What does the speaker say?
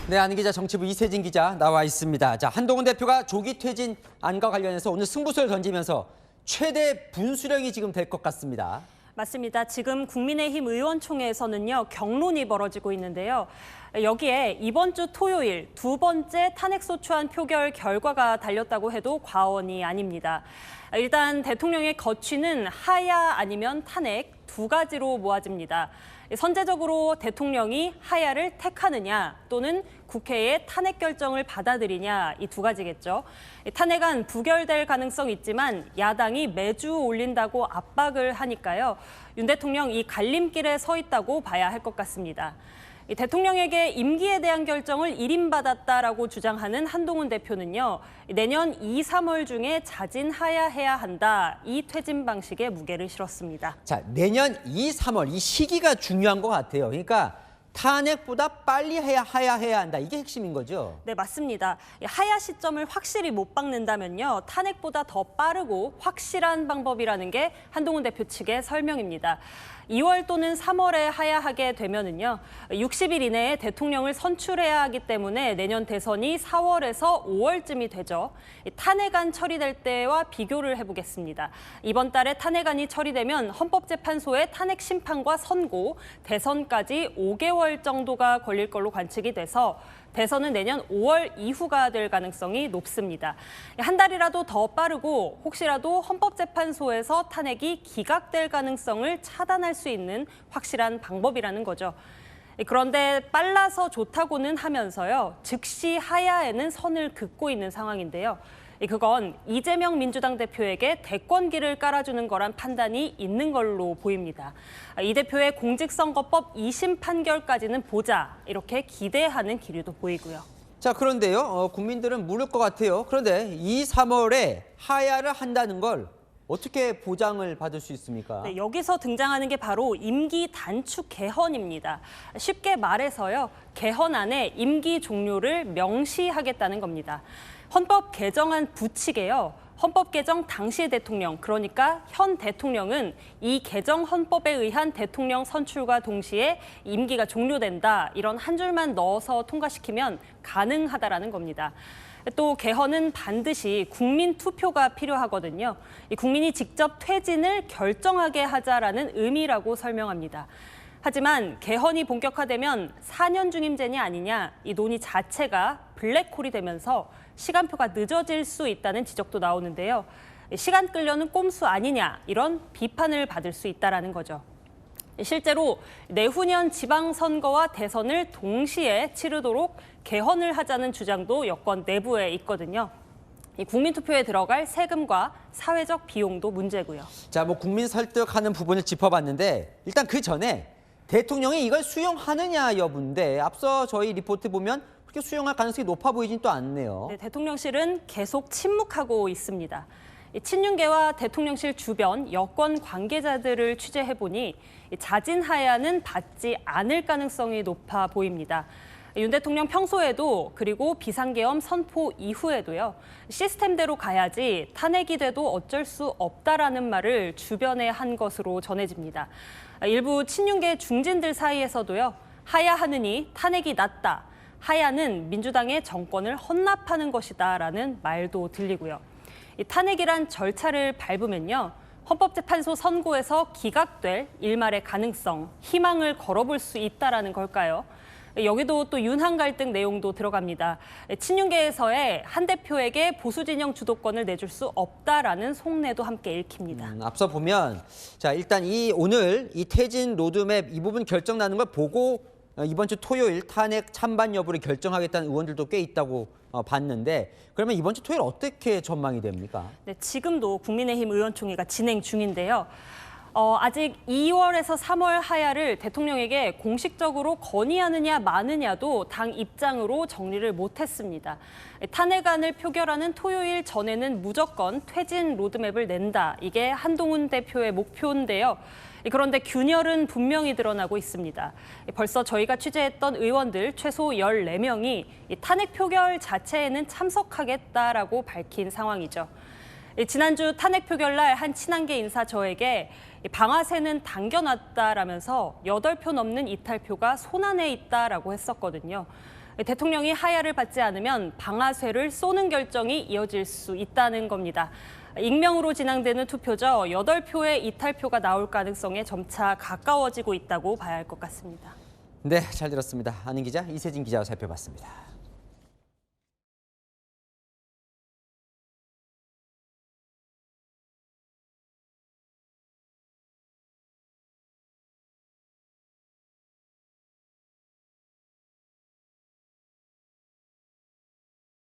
네, 안 기자, 정치부 이세진 기자 나와 있습니다. 자, 한동훈 대표가 조기 퇴진안과 관련해서 오늘 승부수를 던지면서 최대 분수령이 지금 될 것 같습니다. 맞습니다. 지금 국민의힘 의원총회에서는요, 격론이 벌어지고 있는데요. 여기에 이번 주 토요일 두 번째 탄핵소추안 표결 결과가 달렸다고 해도 과언이 아닙니다. 일단 대통령의 거취는 하야 아니면 탄핵 두 가지로 모아집니다. 선제적으로 대통령이 하야를 택하느냐 또는 국회의 탄핵 결정을 받아들이냐 이 두 가지겠죠. 탄핵안 부결될 가능성이 있지만 야당이 매주 올린다고 압박을 하니까요. 윤 대통령 이 갈림길에 서 있다고 봐야 할 것 같습니다. 대통령에게 임기에 대한 결정을 일임받았다라고 주장하는 한동훈 대표는요. 내년 2, 3월 중에 자진하야해야 한다. 이 퇴진 방식에 무게를 실었습니다. 자, 내년 2, 3월 이 시기가 중요한 것 같아요. 그러니까 탄핵보다 빨리 해야 한다. 이게 핵심인 거죠? 네, 맞습니다. 하야 시점을 확실히 못 박는다면요. 탄핵보다 더 빠르고 확실한 방법이라는 게 한동훈 대표 측의 설명입니다. 2월 또는 3월에 하야하게 되면은요. 60일 이내에 대통령을 선출해야 하기 때문에 내년 대선이 4월에서 5월쯤이 되죠. 탄핵안 처리될 때와 비교를 해보겠습니다. 이번 달에 탄핵안이 처리되면 헌법재판소의 탄핵 심판과 선고, 대선까지 5개월 정도가 걸릴 걸로 관측이 돼서 대선은 내년 5월 이후가 될 가능성이 높습니다. 한 달이라도 더 빠르고 혹시라도 헌법재판소에서 탄핵이 기각될 가능성을 차단할 수 있는 확실한 방법이라는 거죠. 그런데 빨라서 좋다고는 하면서요. 즉시 하야에는 선을 긋고 있는 상황인데요. 그건 이재명 민주당 대표에게 대권기를 깔아주는 거란 판단이 있는 걸로 보입니다. 이 대표의 공직선거법 2심 판결까지는 보자 이렇게 기대하는 기류도 보이고요. 자, 그런데요. 국민들은 물을 것 같아요. 그런데 2, 3월에 하야를 한다는 걸 어떻게 보장을 받을 수 있습니까? 네, 여기서 등장하는 게 바로 임기 단축 개헌입니다. 쉽게 말해서요. 개헌안에 임기 종료를 명시하겠다는 겁니다. 헌법 개정안 부칙에요. 헌법 개정 당시 대통령, 그러니까 현 대통령은 이 개정 헌법에 의한 대통령 선출과 동시에 임기가 종료된다. 이런 한 줄만 넣어서 통과시키면 가능하다라는 겁니다. 또 개헌은 반드시 국민 투표가 필요하거든요. 이 국민이 직접 퇴진을 결정하게 하자라는 의미라고 설명합니다. 하지만 개헌이 본격화되면 4년 중임제냐 아니냐 이 논의 자체가 블랙홀이 되면서 시간표가 늦어질 수 있다는 지적도 나오는데요. 시간 끌려는 꼼수 아니냐 이런 비판을 받을 수 있다는 거죠. 실제로 내후년 지방선거와 대선을 동시에 치르도록 개헌을 하자는 주장도 여권 내부에 있거든요. 이 국민투표에 들어갈 세금과 사회적 비용도 문제고요. 자, 뭐 국민 설득하는 부분을 짚어봤는데 일단 그 전에 대통령이 이걸 수용하느냐 여부인데 앞서 저희 리포트 보면 그렇게 수용할 가능성이 높아 보이진 또 않네요. 네, 대통령실은 계속 침묵하고 있습니다. 친윤계와 대통령실 주변 여권 관계자들을 취재해보니 자진하야는 받지 않을 가능성이 높아 보입니다. 윤 대통령 평소에도 그리고 비상계엄 선포 이후에도요. 시스템대로 가야지 탄핵이 돼도 어쩔 수 없다라는 말을 주변에 한 것으로 전해집니다. 일부 친윤계 중진들 사이에서도요. 하야하느니 탄핵이 낫다. 하야는 민주당의 정권을 헌납하는 것이다라는 말도 들리고요. 이 탄핵이란 절차를 밟으면요. 헌법재판소 선고에서 기각될 일말의 가능성, 희망을 걸어볼 수 있다라는 걸까요? 여기도 또 윤한 갈등 내용도 들어갑니다. 친윤계에서의 한 대표에게 보수 진영 주도권을 내줄 수 없다라는 속내도 함께 읽힙니다. 앞서 보면 자, 일단 오늘 이 퇴진 로드맵 이 부분 결정 나는 걸 보고 이번 주 토요일 탄핵 찬반 여부를 결정하겠다는 의원들도 꽤 있다고 봤는데 그러면 이번 주 토요일 어떻게 전망이 됩니까? 네, 지금도 국민의힘 의원총회가 진행 중인데요. 아직 2월에서 3월 하야를 대통령에게 공식적으로 건의하느냐 마느냐도 당 입장으로 정리를 못했습니다. 탄핵안을 표결하는 토요일 전에는 무조건 퇴진 로드맵을 낸다. 이게 한동훈 대표의 목표인데요. 그런데 균열은 분명히 드러나고 있습니다. 벌써 저희가 취재했던 의원들 최소 14명이 탄핵 표결 자체에는 참석하겠다라고 밝힌 상황이죠. 지난주 탄핵 표결 날 한 친한계 인사 저에게 방아쇠는 당겨놨다라면서 8표 넘는 이탈표가 손안에 있다라고 했었거든요. 대통령이 하야를 받지 않으면 방아쇠를 쏘는 결정이 이어질 수 있다는 겁니다. 익명으로 진행되는 투표죠. 8표의 이탈표가 나올 가능성에 점차 가까워지고 있다고 봐야 할 것 같습니다. 네, 잘 들었습니다. 아는 기자 이세진 기자와 살펴봤습니다.